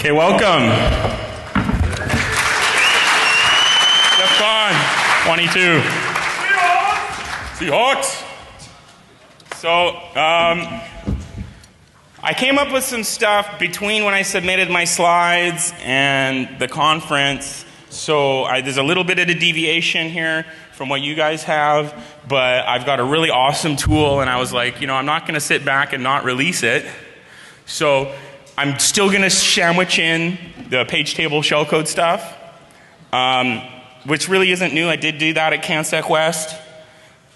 Okay, welcome. DEFCON 22. Seahawks. So, I came up with some stuff between when I submitted my slides and the conference. So there's a little bit of a deviation here from what you guys have, but I've got a really awesome tool, and I was like, you know, I'm not going to sit back and not release it. So I'm still going to sandwich in the page table shellcode stuff, which really isn't new. I did do that at CanSec West,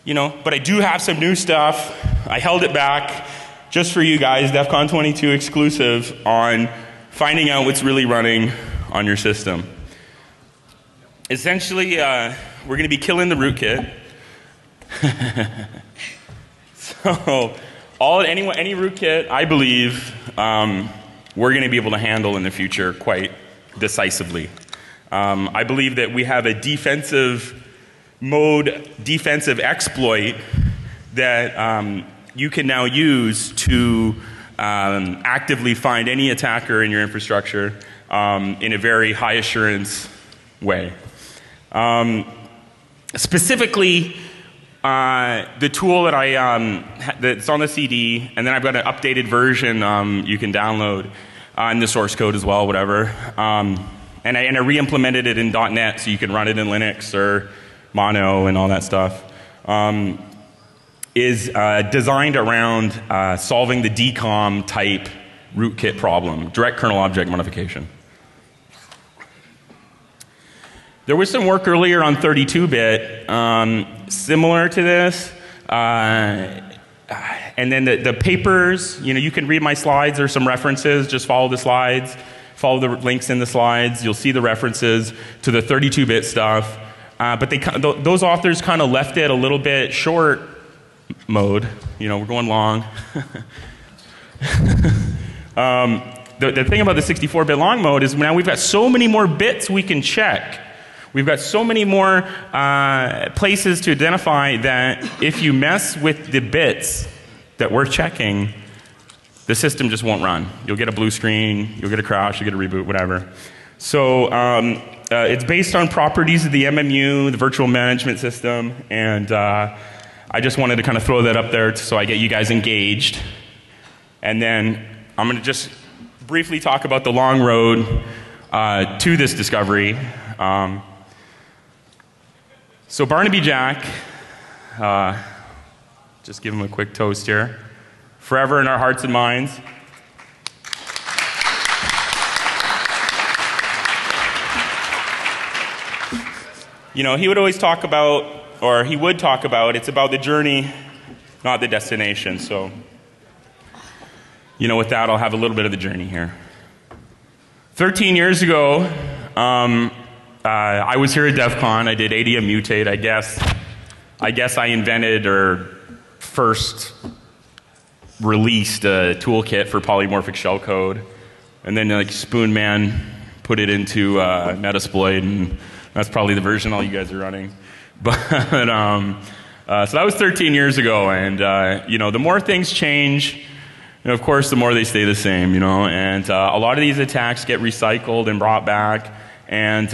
you know, but I do have some new stuff. I held it back just for you guys, DEFCON 22 exclusive on finding out what's really running on your system. Essentially, we're going to be killing the rootkit. So, any rootkit, I believe, we're going to be able to handle in the future quite decisively. I believe that we have a defensive mode, defensive exploit that you can now use to actively find any attacker in your infrastructure in a very high assurance way. Specifically, the tool that that's on the CD, and then I've got an updated version you can download in the source code as well, whatever. And I re-implemented it in .NET so you can run it in Linux or Mono and all that stuff. Is designed around solving the DCOM type rootkit problem, direct kernel object modification. There was some work earlier on 32-bit similar to this, and then the papers, you know, you can read my slides. There's some references. Just follow the slides, follow the links in the slides. You'll see the references to the 32-bit stuff. But those authors kind of left it a little bit short mode. You know, we're going long. The thing about the 64-bit long mode is now we've got so many more bits we can check. We've got so many more places to identify that if you mess with the bits that we're checking, the system just won't run. You'll get a blue screen, you'll get a crash, you'll get a reboot, whatever. So it's based on properties of the MMU, the virtual management system, and I just wanted to kind of throw that up there so I get you guys engaged. And then I'm going to just briefly talk about the long road to this discovery. So Barnaby Jack, just give him a quick toast here. Forever in our hearts and minds. You know, he would always talk about, or he would talk about, it's about the journey, not the destination. So, you know, with that, I'll have a little bit of the journey here. 13 years ago, I was here at DEF CON. I did ADM Mutate. I guess I invented or first released a toolkit for polymorphic shellcode, and then like Spoonman put it into Metasploit, and that's probably the version all you guys are running. But so that was 13 years ago, and you know, the more things change, and of course, the more they stay the same. You know, and a lot of these attacks get recycled and brought back. And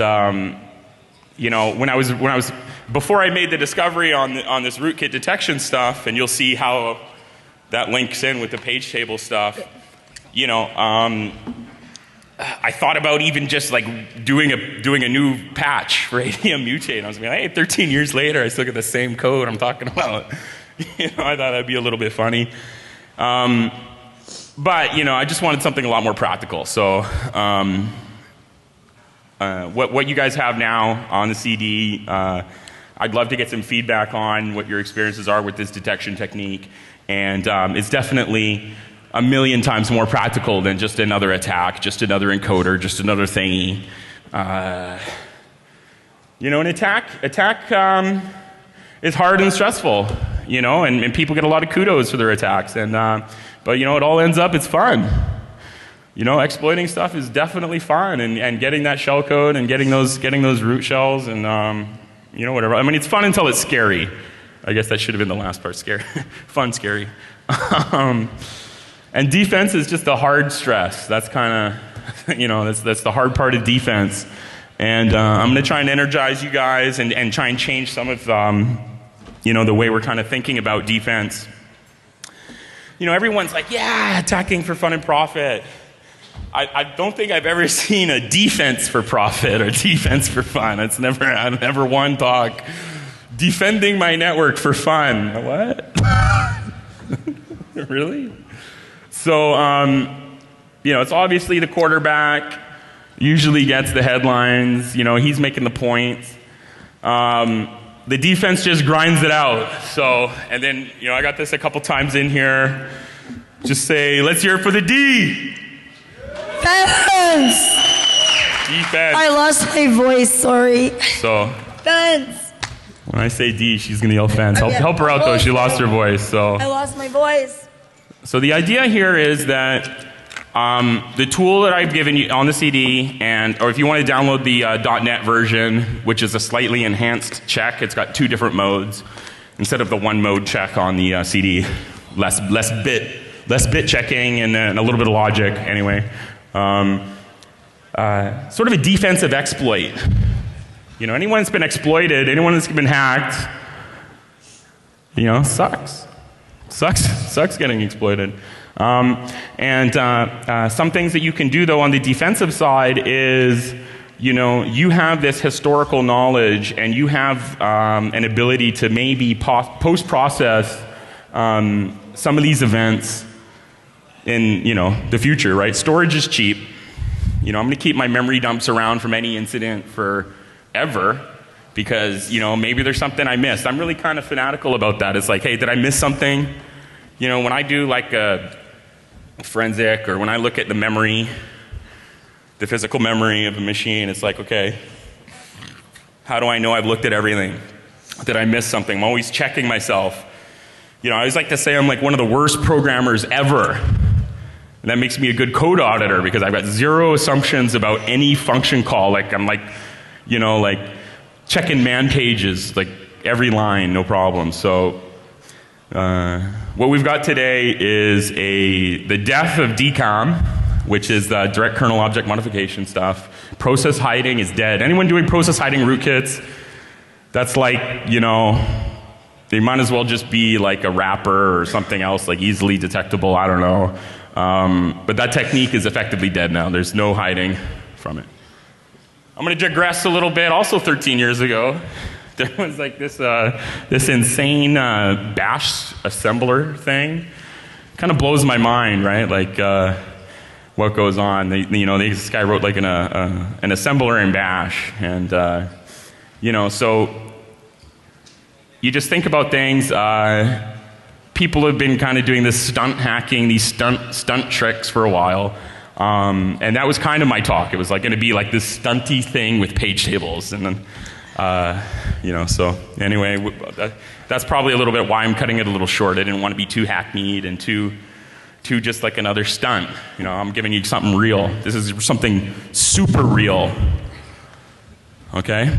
you know, when I was before I made the discovery on this rootkit detection stuff, and you'll see how that links in with the page table stuff. You know, I thought about even just like doing a new patch for ADM Mutate. I was like, hey, 13 years later, I still get the same code I'm talking about. You know, I thought that'd be a little bit funny. But you know, I just wanted something a lot more practical. So. What you guys have now on the CD, I'd love to get some feedback on what your experiences are with this detection technique. And it's definitely a million times more practical than just another attack, just another encoder, just another thingy. You know, an attack is hard and stressful, you know, and people get a lot of kudos for their attacks. And but you know, it all ends up, it's fun. You know, exploiting stuff is definitely fun, and getting that shell code and getting those root shells and you know, whatever. I mean, it's fun until it's scary. I guess that should have been the last part. Scary, fun, scary. And defense is just a hard stress. That's kind of That's the hard part of defense. And I'm going to try and energize you guys and try and change some of the way we're kind of thinking about defense. Everyone's like, yeah, attacking for fun and profit. I don't think I've ever seen a defense for profit or defense for fun. I've never one talk. Defending my network for fun. What? Really? So, it's obviously the quarterback usually gets the headlines. He's making the points. The defense just grinds it out. So, and then, I got this a couple times in here. Just say, let's hear it for the D. Defense! Defense. I lost my voice, sorry. So, Fence! when I say D, she's going to yell fence. Help her out, though. She lost her voice. So. I lost my voice. So the idea here is that the tool that I've given you on the CD, or if you want to download the .NET version, which is a slightly enhanced check, it's got 2 different modes instead of the 1 mode check on the CD. Less bit checking and a little bit of logic. Anyway, sort of a defensive exploit. Anyone that's been exploited, anyone that's been hacked, sucks. Sucks getting exploited. Some things that you can do, though, on the defensive side is, you have this historical knowledge and you have an ability to maybe post-process some of these events in, the future, right? Storage is cheap. I'm going to keep my memory dumps around from any incident forever because, maybe there's something I missed. I'm really kind of fanatical about that. It's like, hey, did I miss something? When I do like a forensic or when I look at the memory, the physical memory of a machine, it's like, okay, how do I know I've looked at everything? Did I miss something? I'm always checking myself. I always like to say I'm like one of the worst programmers ever. And that makes me a good code auditor because I've got 0 assumptions about any function call. Like I'm like, like checking man pages, like every line, no problem. So what we've got today is the death of DCOM, which is the direct kernel object modification stuff. Process hiding is dead. Anyone doing process hiding rootkits? That's like, they might as well just be like a wrapper or something else, like easily detectable, I don't know. But that technique is effectively dead now. There's no hiding from it. I'm going to digress a little bit. Also 13 years ago, there was like this insane bash assembler thing. Kind of blows my mind, right? Like what goes on. This guy wrote like an assembler in bash. And, so you just think about things. People have been kind of doing this stunt hacking, these stunt tricks for a while. And that was kind of my talk. It was like going to be like this stunty thing with page tables. And then, so anyway, that's probably a little bit why I'm cutting it a little short. I didn't want to be too hackneyed and too just like another stunt. I'm giving you something real. This is something super real. Okay?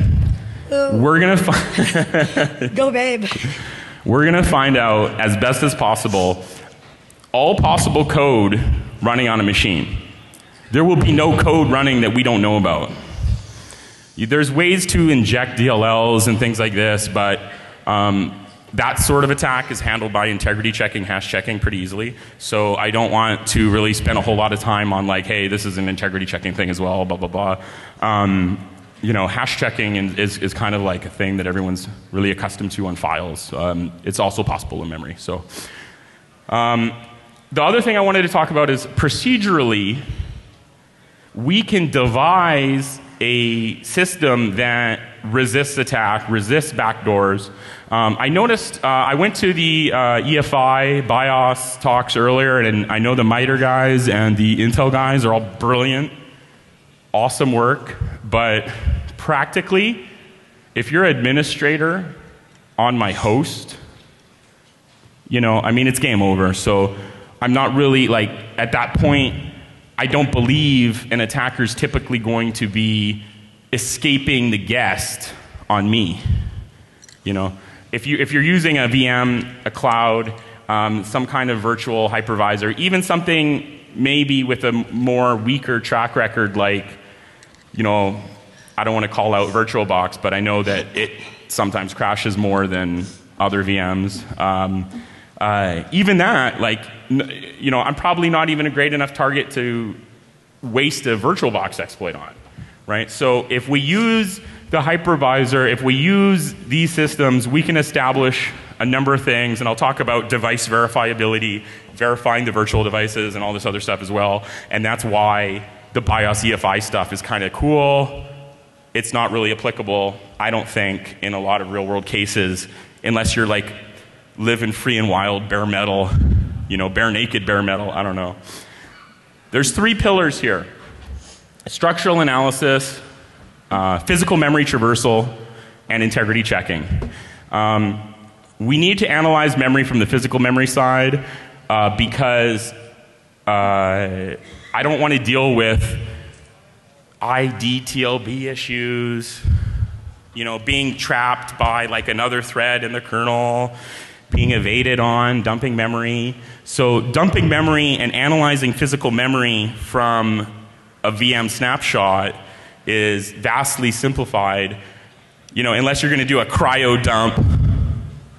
We're going to find... Go, babe. We're going to find out, as best as possible, all possible code running on a machine. There will be no code running that we don't know about. There's ways to inject DLLs and things like this, but that sort of attack is handled by integrity checking, hash checking pretty easily. So I don't want to really spend a whole lot of time on like, hey, this is an integrity checking thing as well, blah, blah, blah. Hash checking is kind of like a thing that everyone's really accustomed to on files. It's also possible in memory. So the other thing I wanted to talk about is procedurally, we can devise a system that resists attack, resists backdoors. I noticed, I went to the EFI BIOS talks earlier, and I know the MITRE guys and the Intel guys are all brilliant, awesome work, but practically, if you're an administrator on my host, it's game over. So I'm not really, like, at that point, I don't believe an attacker's typically going to be escaping the guest on me. If you're using a VM, a cloud, some kind of virtual hypervisor, even something maybe with a more weaker track record, like, you know, I don't want to call out VirtualBox, but I know that it sometimes crashes more than other VMs. Even that, like, you know, I'm probably not even a great enough target to waste a VirtualBox exploit on, right? So if we use the hypervisor, if we use these systems, we can establish a number of things, and I'll talk about device verifiability, verifying the virtual devices, and all this other stuff as well. And that's why the BIOS EFI stuff is kind of cool. It's not really applicable, I don't think, in a lot of real-world cases, unless you're like living free and wild, bare metal, you know, bare naked bare metal. I don't know. There's 3 pillars here: structural analysis, physical memory traversal, and integrity checking. We need to analyze memory from the physical memory side because I don't want to deal with IDTLB issues, you know, being trapped by like another thread in the kernel, being evaded on, dumping memory. So dumping memory and analyzing physical memory from a VM snapshot is vastly simplified, you know, unless you're going to do a cryo dump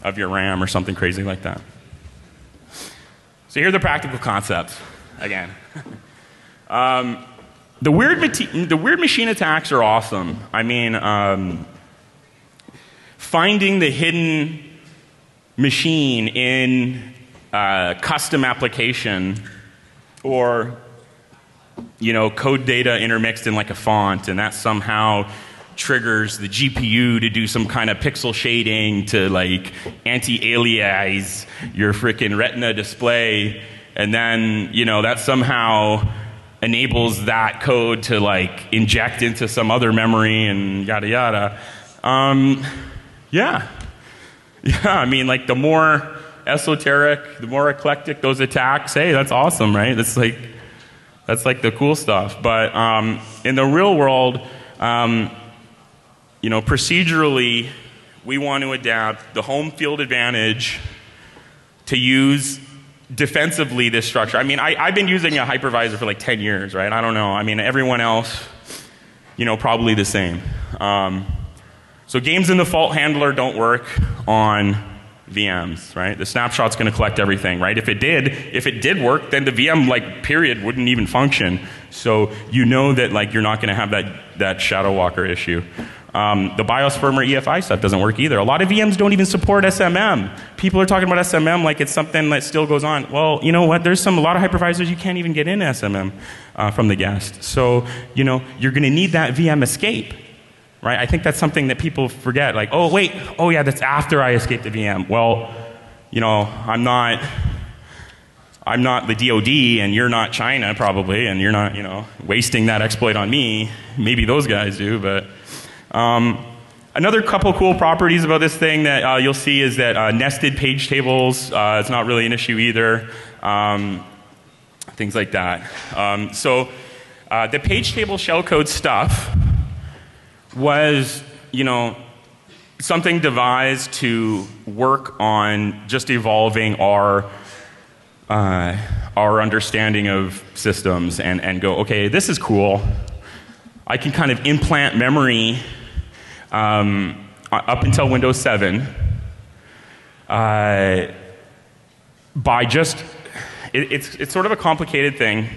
of your RAM or something crazy like that. So here are the practical concepts again. The weird machine attacks are awesome. I mean, finding the hidden machine in a custom application, or, you know, code data intermixed in like a font, and that somehow triggers the GPU to do some kind of pixel shading to like anti-alias your frickin' retina display, and then, you know, that somehow enables that code to like inject into some other memory and yada yada. Yeah, I mean, like, the more esoteric, the more eclectic those attacks, hey, that's awesome, right? That's like the cool stuff. But in the real world, you know, procedurally, we want to adapt the home field advantage to use defensively this structure. I mean, I've been using a hypervisor for like 10 years, right? I don't know. I mean, everyone else, you know, probably the same. So games in the fault handler don't work on VMs, right? The snapshot's going to collect everything, right? If it did work, then the VM, like, period, wouldn't even function. So you know that, like, you're not going to have that shadow walker issue. The BIOS firmware EFI stuff doesn't work either. A lot of VMs don't even support SMM. People are talking about SMM like it's something that still goes on. Well, you know what? There's a lot of hypervisors you can't even get into SMM from the guest. So, you know, you're going to need that VM escape, right? I think that's something that people forget. Like, oh, wait, oh yeah, that's after I escape the VM. Well, you know, I'm not the DoD, and you're not China probably, and you're not, you know, wasting that exploit on me. Maybe those guys do, but another couple cool properties about this thing that you'll see is that nested page tables is not really an issue either. Things like that. So the page table shellcode stuff was, you know, something devised to work on just evolving our understanding of systems and go, okay, this is cool. I can kind of implant memory up until Windows 7 by just, it's sort of a complicated thing,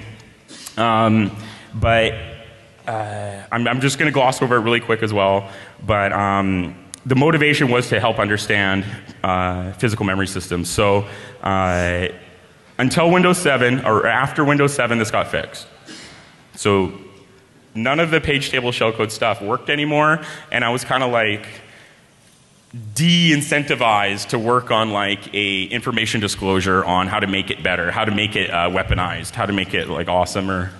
but I'm just going to gloss over it really quick as well. But the motivation was to help understand physical memory systems. So until Windows 7, or after Windows 7, this got fixed. So none of the page table shellcode stuff worked anymore, and I was kind of like de-incentivized to work on like a information disclosure on how to make it better, how to make it weaponized, how to make it like awesomer.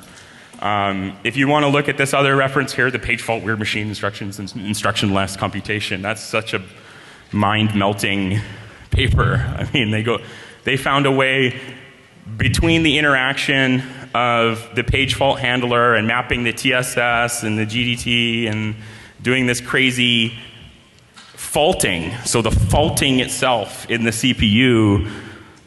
If you want to look at this other reference here, the page fault weird machine instructions and instruction-less computation, that's such a mind-melting paper. I mean, they found a way between the interaction of the page fault handler and mapping the TSS and the GDT and doing this crazy faulting. So the faulting itself in the CPU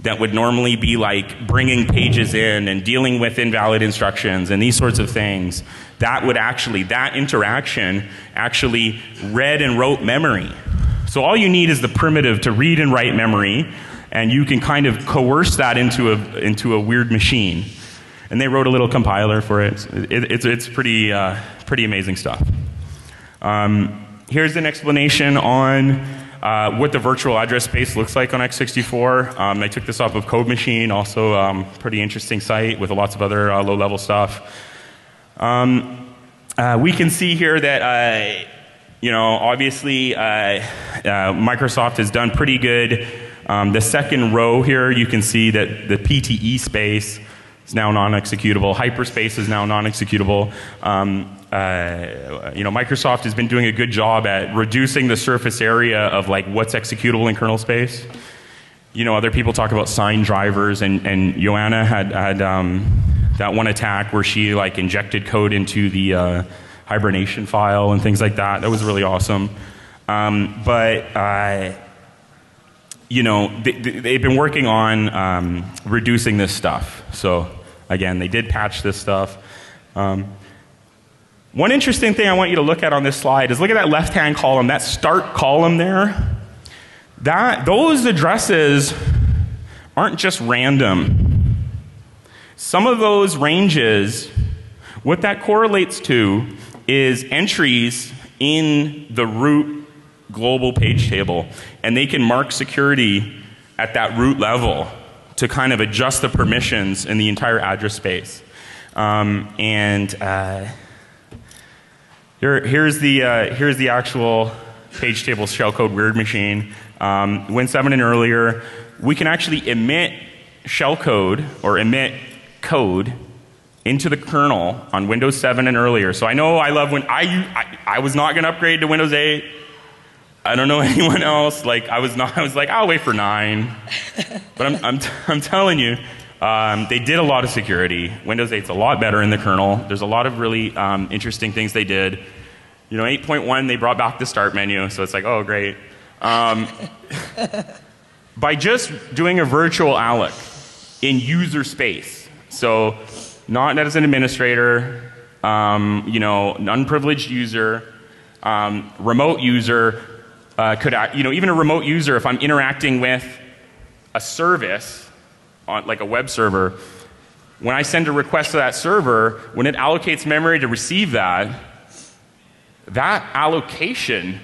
that would normally be like bringing pages in and dealing with invalid instructions and these sorts of things, that interaction actually read and wrote memory. So all you need is the primitive to read and write memory, and you can kind of coerce that into a weird machine. And they wrote a little compiler for it. It's pretty amazing stuff. Here's an explanation on what the virtual address space looks like on x64. I took this off of Code Machine, also pretty interesting site with lots of other low-level stuff. We can see here that, obviously Microsoft has done pretty good. The second row here, you can see that the PTE space is now non-executable. Hyperspace is now non-executable. Microsoft has been doing a good job at reducing the surface area of like what's executable in kernel space. Other people talk about sign drivers, and Joanna had that one attack where she like injected code into the hibernation file and things like that. That was really awesome. They've been working on reducing this stuff. So again, they did patch this stuff. One interesting thing I want you to look at on this slide is look at that left-hand column, that start column there. Those addresses aren't just random. Some of those ranges, what that correlates to is entries in the root global page table. And they can mark security at that root level to kind of adjust the permissions in the entire address space. Here's the actual page table shellcode weird machine. Win7 and earlier, we can actually emit shellcode or emit code into the kernel on Windows 7 and earlier. So I know I love when I was not going to upgrade to Windows 8. I don't know anyone else. Like I was like, I'll wait for 9. But I'm telling you, they did a lot of security. Windows 8's a lot better in the kernel. There's a lot of really interesting things they did. 8.1, they brought back the start menu, so it's like, oh, great. By just doing a virtual alloc in user space, so not as an administrator, unprivileged user, remote user, even a remote user, if I'm interacting with a service, on like a web server, when I send a request to that server, when it allocates memory to receive that allocation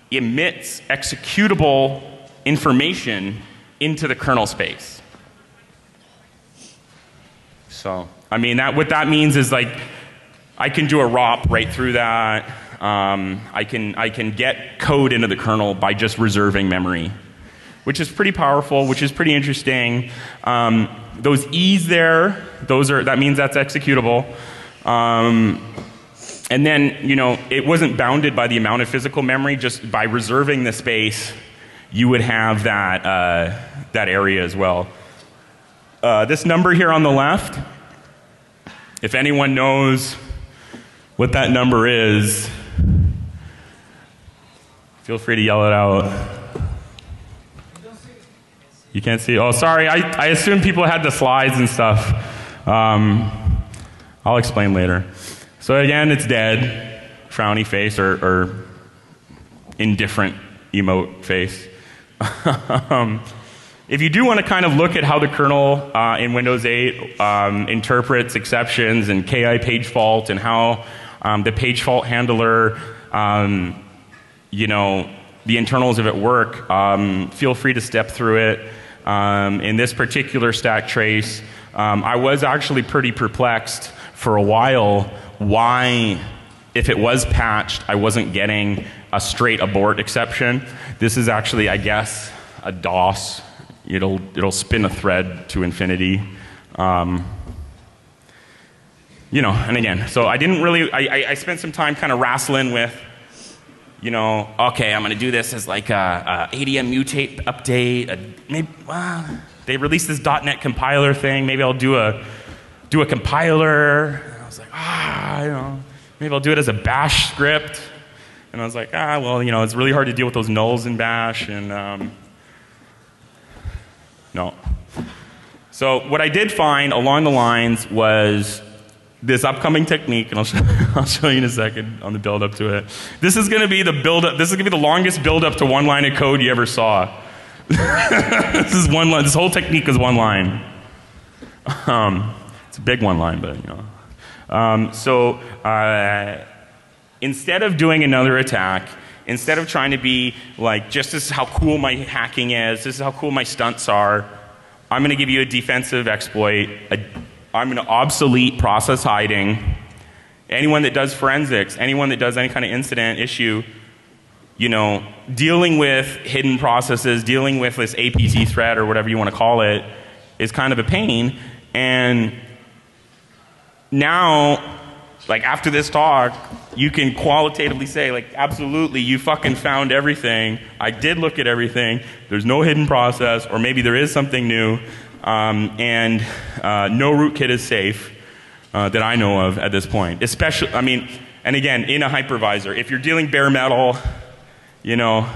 emits executable information into the kernel space. So, what that means is like, I can do a ROP right through that. I can get code into the kernel by just reserving memory, which is pretty powerful, which is pretty interesting. Those E's there, that means that's executable. And then, it wasn't bounded by the amount of physical memory. Just by reserving the space, you would have that area as well. This number here on the left, if anyone knows what that number is, feel free to yell it out. You can't see? Oh, sorry. I assumed people had the slides and stuff. I'll explain later. So again, it's dead, frowny face, or indifferent emote face. If you do want to kind of look at how the kernel in Windows 8 interprets exceptions and KI page fault and how the page fault handler, the internals of it work, feel free to step through it. In this particular stack trace, I was actually pretty perplexed for a while why, if it was patched, I wasn't getting a straight abort exception. This is actually, I guess, a DOS. It'll spin a thread to infinity. And again, so I didn't really, I spent some time kind of wrestling with, okay, I'm going to do this as like a ADM mutate update. Maybe they released this .NET compiler thing. Maybe I'll do a compiler. And I was like, maybe I'll do it as a bash script. And I was like, it's really hard to deal with those nulls in bash. And No. So what I did find along the lines was this upcoming technique, and I'll show you in a second on the build up to it. This is going to be the build up. This is going to be the longest build up to one line of code you ever saw. This is one line. This whole technique is one line. It's a big one line, but you know. Instead of doing another attack, instead of trying to be like, just this is how cool my hacking is, this is how cool my stunts are, I'm going to give you a defensive exploit. I'm going to obsolete process hiding. Anyone that does forensics, anyone that does any kind of incident issue, you know, dealing with hidden processes, dealing with this APT threat or whatever you want to call it, is kind of a pain. And now, like after this talk, you can qualitatively say, like, absolutely, you fucking found everything. I did look at everything. There's no hidden process, or maybe there is something new, and no rootkit is safe that I know of at this point. Especially, I mean, and again, in a hypervisor. If you're dealing bare metal, you know,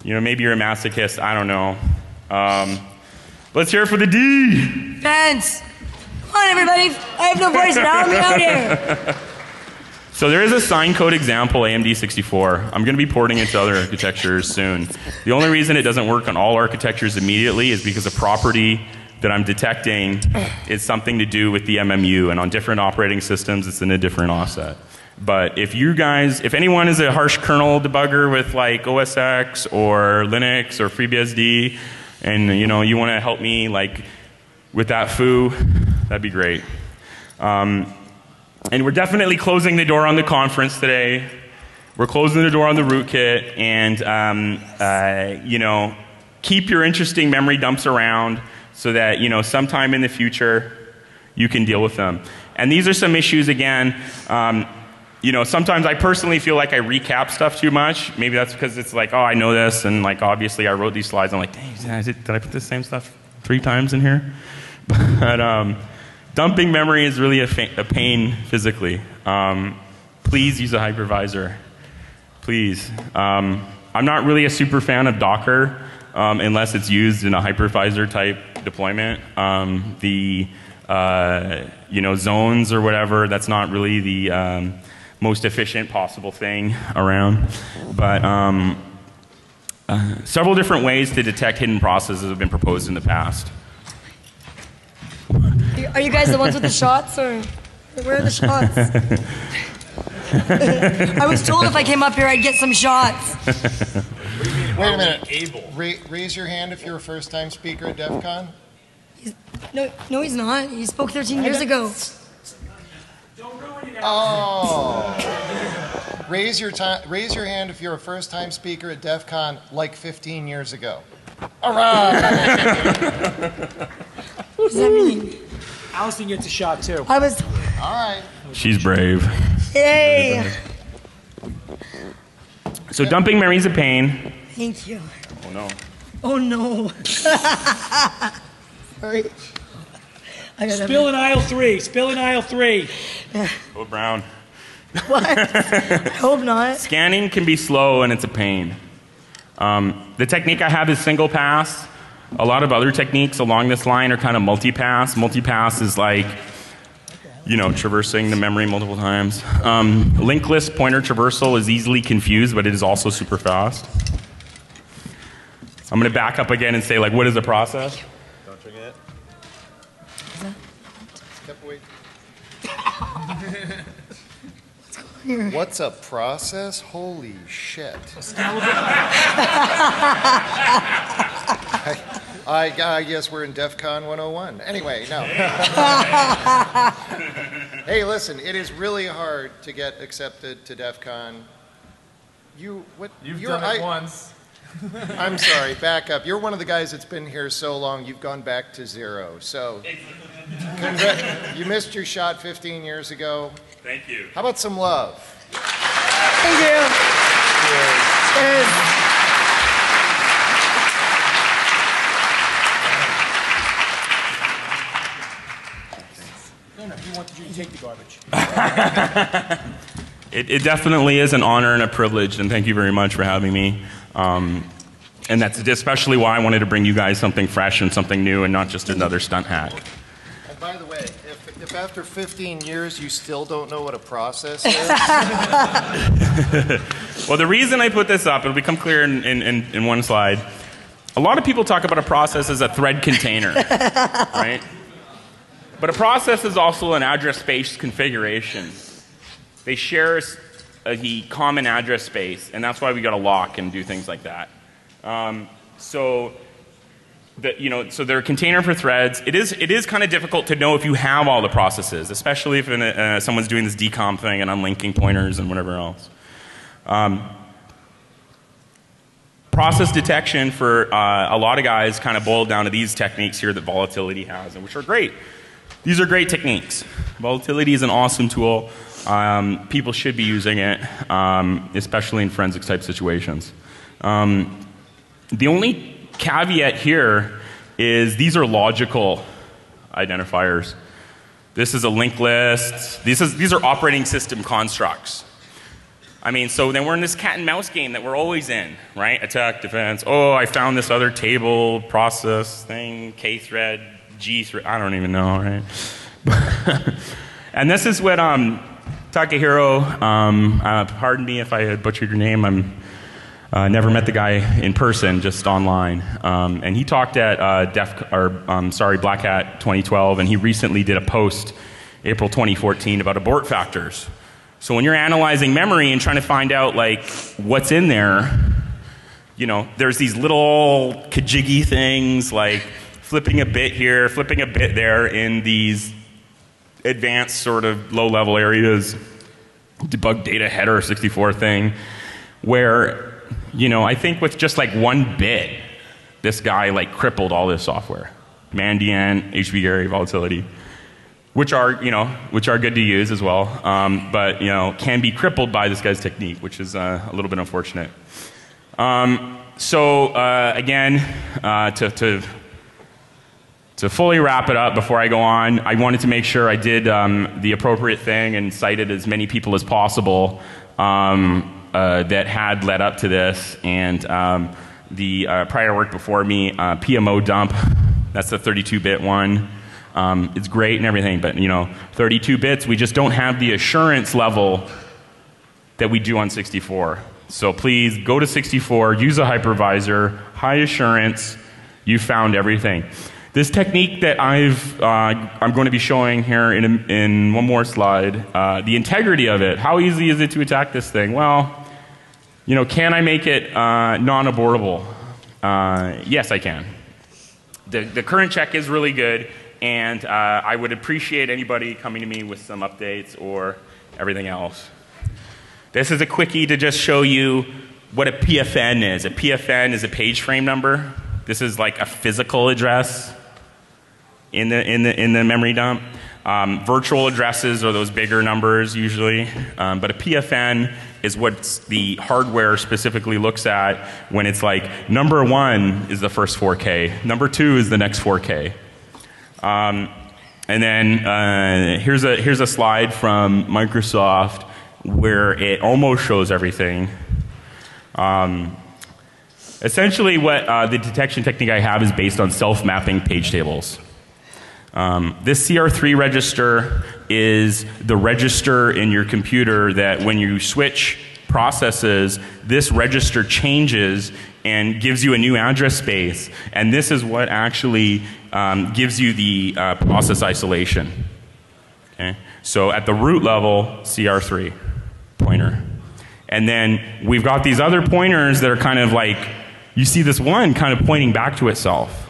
maybe you're a masochist. I don't know. Let's hear it for the D. Fence. Come on, everybody. I have no voice now. Help me out here. So there is a sign code example, AMD64. I'm going to be porting it to other architectures soon. The only reason it doesn't work on all architectures immediately is because a property that I'm detecting is something to do with the MMU, and on different operating systems, it's in a different offset. But if you guys, if anyone is a harsh kernel debugger with like OS X or Linux or FreeBSD, and you know you want to help me like with that foo, that'd be great. And we're definitely closing the door on the conference today. We're closing the door on the rootkit, and you know, keep your interesting memory dumps around so that you know sometime in the future you can deal with them. And these are some issues again. You know, sometimes I personally feel like I recap stuff too much. Maybe that's because it's like, oh, I know this, and like obviously I wrote these slides. I'm like, dang, did I put the same stuff 3 times in here? But dumping memory is really a pain physically. Please use a hypervisor. Please. I'm not really a super fan of Docker unless it's used in a hypervisor type deployment. You know, zones or whatever, that's not really the most efficient possible thing around. But several different ways to detect hidden processes have been proposed in the past. Are you guys the ones with the shots, or where are the shots? I was told if I came up here, I'd get some shots. Wait a minute. Raise your hand if you're a first-time speaker at DEF CON. No, he's not. He spoke 13 years ago. Oh. Raise your hand if you're a first-time speaker at DEF CON like 15 years ago. All right. What does that mean? Allison gets a shot too. I was. All right. She's brave. Yay. So dumping memory is a pain. Thank you. Oh no. Oh no. Sorry. Spill in aisle 3. Spill in aisle 3. Oh, Brown. What? I hope not. Scanning can be slow and it's a pain. The technique I have is single pass. A lot of other techniques along this line are kind of multi-pass. Multi-pass is like, you know, traversing the memory multiple times. Linked list pointer traversal is easily confused, but it is also super fast. I'm going to back up again and say, like, what is a process? Don't forget. Step away. What's a process? Holy shit. I guess we're in DEF CON 101. Anyway, no. Hey, listen, it is really hard to get accepted to DEF CON. You've done it once. I'm sorry, back up. You're one of the guys that's been here so long, you've gone back to 0. So, you missed your shot 15 years ago. Thank you. How about some love? Thank you. Cheers. No, you want to take the garbage. It definitely is an honor and a privilege, and thank you very much for having me. And that's especially why I wanted to bring you guys something fresh and something new and not just another stunt hack. And by the way, if after 15 years you still don't know what a process is. Well, the reason I put this up, it'll become clear in one slide. A lot of people talk about a process as a thread container, right? But a process is also an address space configuration. They share a common address space, and that's why we got to lock and do things like that. So they're a container for threads. It is kind of difficult to know if you have all the processes, especially if someone's doing this decomp thing and unlinking pointers and whatever else. Process detection for a lot of guys kind of boiled down to these techniques here that volatility has, and which are great. These are great techniques. Volatility is an awesome tool. People should be using it, especially in forensic type situations. The only caveat here is these are logical identifiers. This is a linked list. These are operating system constructs. I mean, so then we're in this cat and mouse game that we're always in, right? Attack, defense. Oh, I found this other table, process thing, K thread, G thread. I don't even know, right? And this is what Takahiro, pardon me if I had butchered your name. Never met the guy in person, just online. And he talked at Black Hat 2012, and he recently did a post, April 2014, about abort factors. So when you're analyzing memory and trying to find out like what's in there, there's these little kajiggy things like flipping a bit here, flipping a bit there in these advanced sort of low-level areas, debug data header 64 thing, where I think with just like one bit, this guy like crippled all this software. Mandiant, HB Gary, volatility, which are good to use as well, but can be crippled by this guy's technique, which is a little bit unfortunate. Again, to fully wrap it up before I go on, I wanted to make sure I did the appropriate thing and cited as many people as possible that had led up to this, and the prior work before me, PMO dump, that's the 32-bit one. It's great and everything, but 32 bits, we just don't have the assurance level that we do on 64. So please go to 64, use a hypervisor, high assurance, you found everything. This technique that I'm going to be showing here in one more slide, the integrity of it, how easy is it to attack this thing? Well, can I make it non-abortable? Yes, I can. The current check is really good, and I would appreciate anybody coming to me with some updates or everything else. This is a quickie to just show you what a PFN is. A PFN is a page frame number. This is like a physical address in the memory dump. Virtual addresses are those bigger numbers usually, but a PFN is what the hardware specifically looks at when it's like number 1 is the first 4K, number 2 is the next 4K. And then here's a slide from Microsoft where it almost shows everything. Essentially what the detection technique I have is based on self-mapping page tables. This CR3 register is the register in your computer that when you switch processes, this register changes and gives you a new address space. And this is what actually gives you the process isolation. Okay? So at the root level, CR3 pointer. And then we've got these other pointers that are kind of like, you see this one kind of pointing back to itself.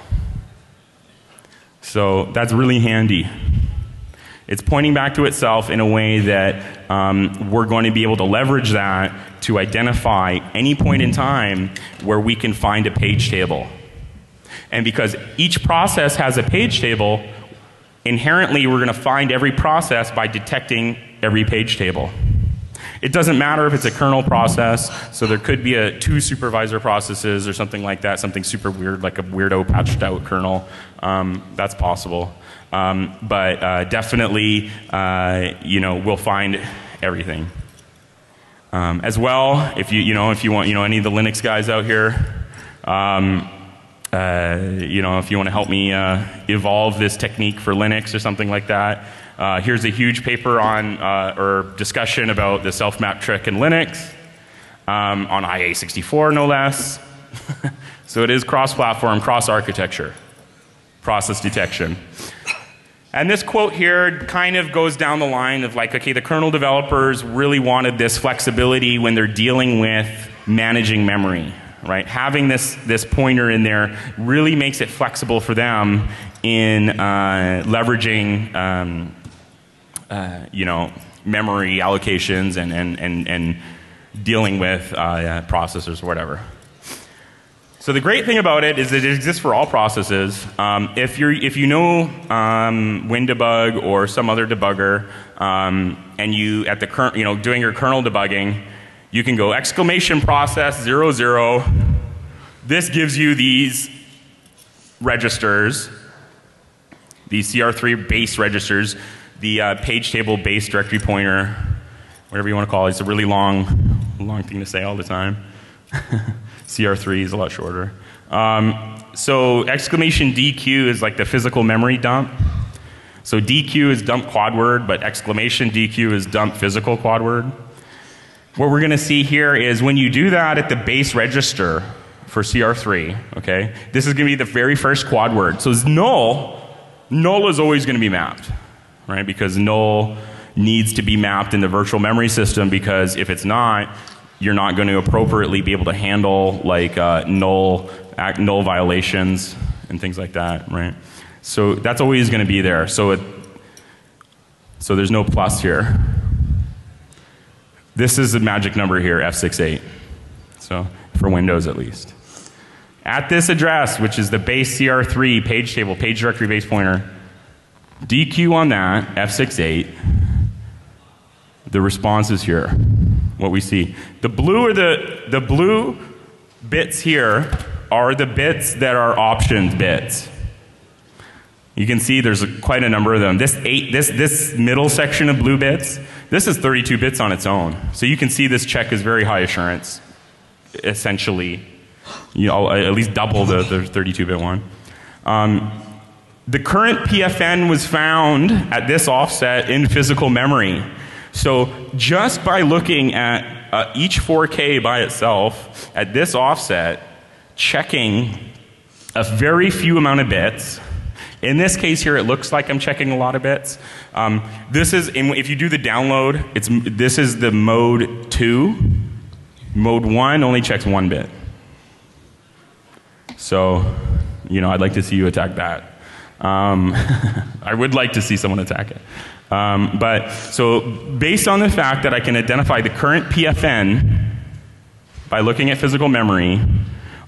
So that's really handy. It's pointing back to itself in a way that we're going to be able to leverage that to identify any point in time where we can find a page table. And because each process has a page table, inherently we're going to find every process by detecting every page table. It doesn't matter if it's a kernel process, so there could be 2 supervisor processes or something like that, something super weird like a weirdo patched out kernel. That's possible. But definitely, we'll find everything. As well, if you want, any of the Linux guys out here, You know, if you want to help me evolve this technique for Linux or something like that. Here's a huge paper on, or discussion about the self-map trick in Linux, on IA64 no less. So it is cross-platform, cross-architecture, process detection. And this quote here kind of goes down the line of like, okay, the kernel developers really wanted this flexibility when they're dealing with managing memory, right? Having this pointer in there really makes it flexible for them in leveraging you know, memory allocations and dealing with processors or whatever. So the great thing about it is that it exists for all processes. If you know WinDebug or some other debugger, and you at the current, you know, doing your kernel debugging, you can go exclamation process 00. This gives you these registers, these CR3 base registers, the page table base directory pointer, whatever you want to call it. It's a really long thing to say all the time. CR3 is a lot shorter. So exclamation DQ is like the physical memory dump. So DQ is dump quad word, but exclamation DQ is dump physical quad word. What we're going to see here is when you do that at the base register for CR3, okay, this is going to be the very first quad word. So it's null. Null is always going to be mapped, right? Because null needs to be mapped in the virtual memory system, because if it's not, you're not going to appropriately be able to handle like null violations and things like that, right? So that's always going to be there. So there's no plus here. This is the magic number here, F68. So for Windows at least. At this address, which is the base CR3 page table, page directory base pointer, DQ on that, F68. The response is here. What we see. The blue bits here are the bits that are optioned bits. You can see there's quite a number of them. This middle section of blue bits, this is 32 bits on its own. So you can see this check is very high assurance, essentially. You know, at least double the 32-bit one. The current PFN was found at this offset in physical memory. So just by looking at each 4K by itself at this offset, checking a very few amount of bits. In this case here, it looks like I'm checking a lot of bits. This is, if you do the download, this is the mode 2. Mode 1 only checks 1 bit. So, you know, I'd like to see you attack that. I would like to see someone attack it. But so based on the fact that I can identify the current PFN by looking at physical memory,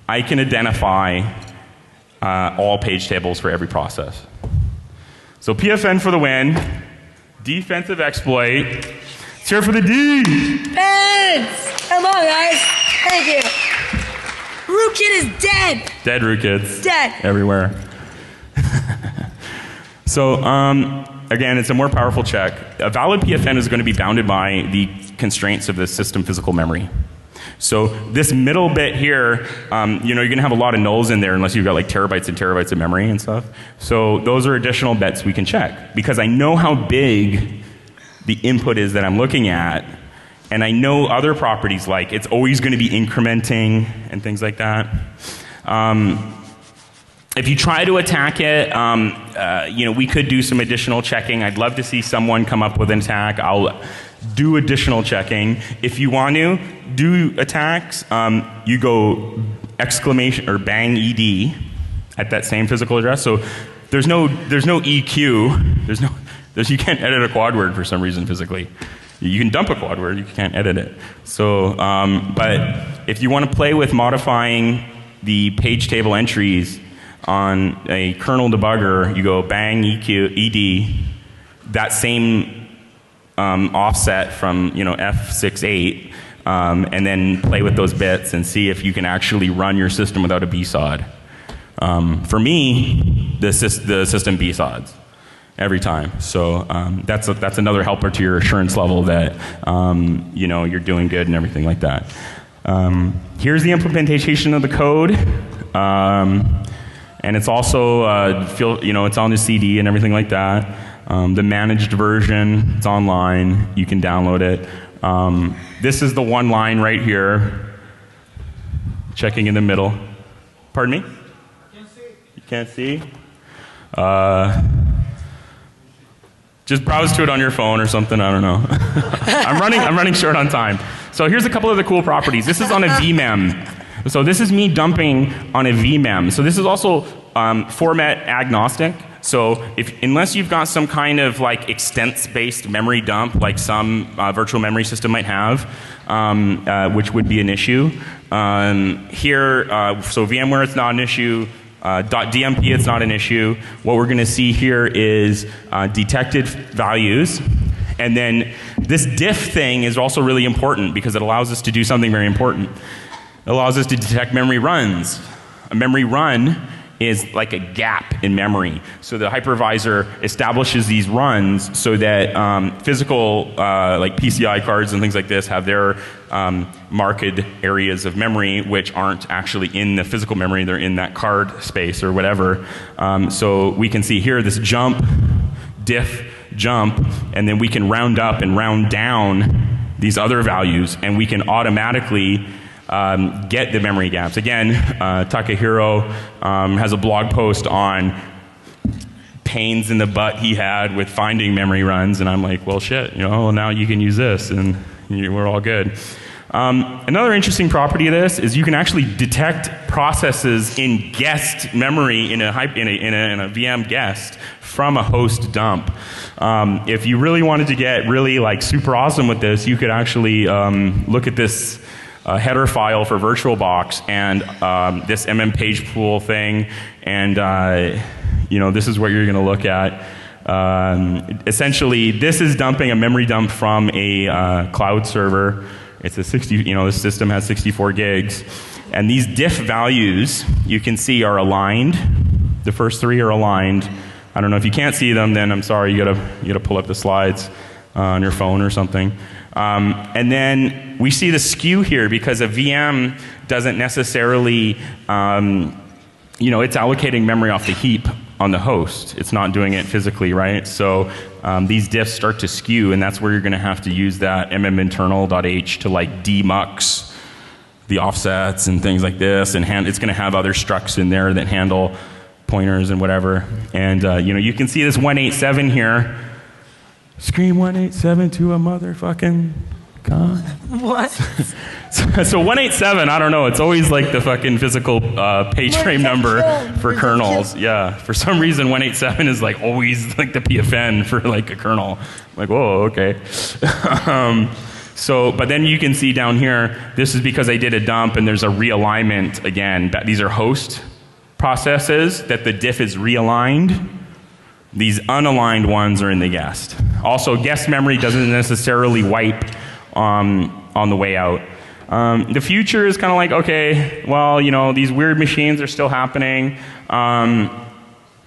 I can identify all page tables for every process. So PFN for the win. Defensive exploit. Let's hear it for the D. Defense! Come on, guys. Thank you. Rootkit is dead. Dead rootkits. Dead. Everywhere. So, again, it's a more powerful check. A valid PFN is going to be bounded by the constraints of the system physical memory. So this middle bit here, you know, you're going to have a lot of nulls in there unless you've got like terabytes and terabytes of memory and stuff. So those are additional bits we can check because I know how big the input is that I'm looking at, and I know other properties like it's always going to be incrementing and things like that. If you try to attack it, you know, we could do some additional checking. I'd love to see someone come up with an attack. I'll do additional checking. If you want to do attacks, you go exclamation or bang ED at that same physical address. So there's no EQ. You can't edit a quad word for some reason physically. You can dump a quad word, you can't edit it. So, but if you want to play with modifying the page table entries on a kernel debugger, you go bang ED, that same offset from, you know, F68, and then play with those bits and see if you can actually run your system without a BSOD. For me, the system BSODs every time. So that's another helper to your assurance level that you know, you're doing good and everything like that. Here's the implementation of the code. And it's also, it's on the CD and everything like that. The managed version, it's online. You can download it. This is the one line right here. Checking in the middle. Pardon me? You can't see? Just browse to it on your phone or something, I don't know. I'm running short on time. So here's a couple of the cool properties. This is on a VMem. So this is me dumping on a VMem. So this is also format agnostic. So unless you've got some kind of like extents-based memory dump, like some virtual memory system might have, which would be an issue. Here, so VMware, it's not an issue. .dmp, it's not an issue. What we're going to see here is detected values. And then this diff thing is also really important because it allows us to do something very important. It allows us to detect memory runs. A memory run is like a gap in memory. So the hypervisor establishes these runs so that physical like PCI cards and things like this have their marked areas of memory which aren't actually in the physical memory, they're in that card space or whatever. So we can see here this jump, diff, jump, and then we can round up and round down these other values and we can automatically get the memory gaps. Again, Takahiro has a blog post on pains in the butt he had with finding memory runs, and I'm like, well, shit, well, now you can use this, and we're all good. Another interesting property of this is you can actually detect processes in guest memory in a VM guest from a host dump. If you really wanted to get really like super awesome with this, you could actually look at this header file for VirtualBox and this page pool thing, and this is what you're going to look at. Essentially, this is dumping a memory dump from a cloud server. It's a 60. This system has 64 gigs, and these diff values you can see are aligned. The first three are aligned. I don't know if you can't see them. Then I'm sorry. You gotta pull up the slides on your phone or something. And then we see the skew here because a VM doesn't necessarily, it's allocating memory off the heap on the host. It's not doing it physically, right? So these diffs start to skew, and that's where you're going to have to use that mminternal.h to like demux the offsets and things like this, and it's going to have other structs in there that handle pointers and whatever. And you can see this 187 here. Scream 187 to a motherfucking god. What? So 187, I don't know. It's always like the fucking physical page frame number for kernels. Yeah. For some reason, 187 is like always like the PFN for like a kernel. I'm like, whoa, okay. But then you can see down here, this is because I did a dump and there's a realignment again. These are host processes that the diff is realigned. These unaligned ones are in the guest. Also, guest memory doesn't necessarily wipe on the way out. The future is kind of like, okay, well, these weird machines are still happening.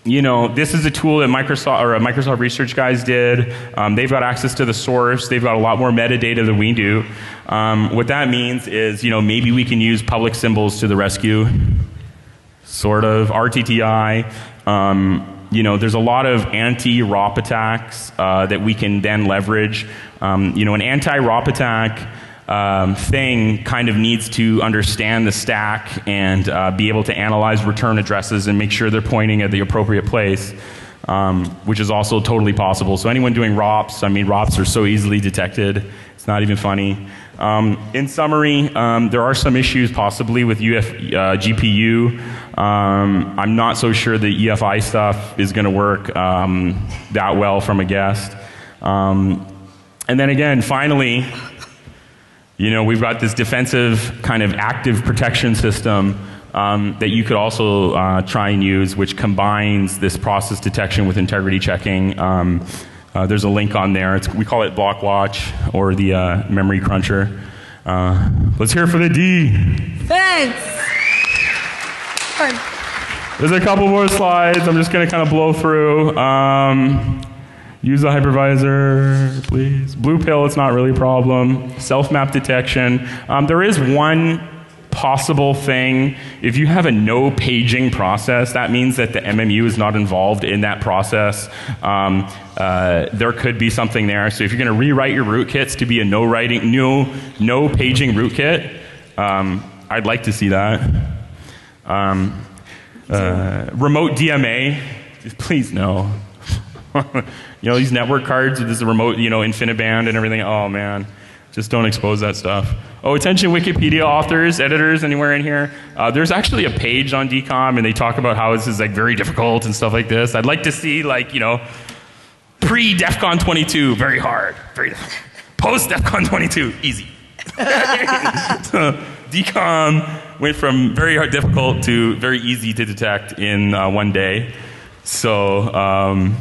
This is a tool that Microsoft research guys did. They've got access to the source. They've got a lot more metadata than we do. What that means is, maybe we can use public symbols to the rescue. Sort of. RTTI. There's a lot of anti-ROP attacks that we can then leverage. An anti-ROP attack thing kind of needs to understand the stack and be able to analyze return addresses and make sure they're pointing at the appropriate place, which is also totally possible. So anyone doing ROPs, ROPs are so easily detected. It's not even funny. In summary, there are some issues possibly with GPU. I'm not so sure the EFI stuff is going to work that well from a guest. And then again, finally, we've got this defensive kind of active protection system that you could also try and use, which combines this process detection with integrity checking. There's a link on there. We call it Block Watch or the Memory Cruncher. Let's hear it for the D. Thanks. There's a couple more slides. I'm just going to kind of blow through. Use the hypervisor, please. Blue pill, it's not really a problem. Self-map detection. There is one possible thing. If you have a no paging process, that means that the MMU is not involved in that process. There could be something there. So if you're going to rewrite your rootkits to be a no paging rootkit, I'd like to see that. Remote DMA, please no. You know, these network cards with this remote, you know, InfiniBand and everything. Oh man, just don't expose that stuff. Oh, attention Wikipedia authors, editors, anywhere in here. There's actually a page on DCOM and they talk about how this is like very difficult and stuff like this. I'd like to see like, you know, pre-DEFCON 22, very hard. Post-DEFCON 22, easy. So, DCOM went from very hard, difficult to very easy to detect in one day. So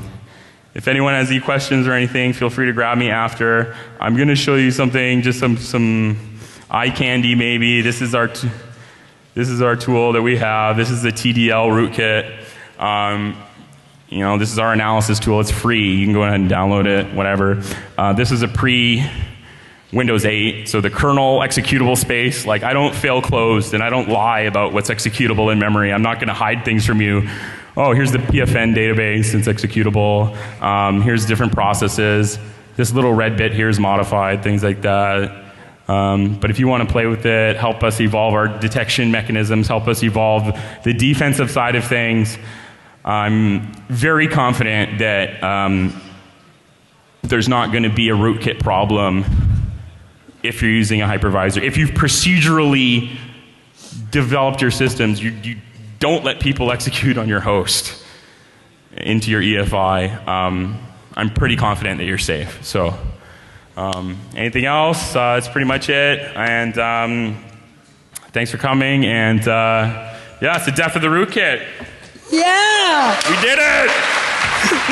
if anyone has any questions or anything, feel free to grab me after. I'm going to show you something, just some eye candy maybe. This is our tool that we have. This is the TDL rootkit. You know, this is our analysis tool. It's free. You can go ahead and download it, whatever. This is a Windows 8, so the kernel executable space, like I don't fail closed and I don't lie about what's executable in memory. I'm not going to hide things from you. Oh, here's the PFN database, it's executable. Here's different processes. This little red bit here is modified, things like that. But if you want to play with it, help us evolve our detection mechanisms, help us evolve the defensive side of things, I'm very confident that there's not going to be a rootkit problem if you're using a hypervisor. If you've procedurally developed your systems, you don't let people execute on your host into your EFI. I'm pretty confident that you're safe. So anything else? That's pretty much it. And thanks for coming. And yeah, it's the death of the rootkit. Yeah! We did it!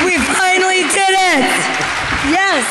We finally did it! Yes!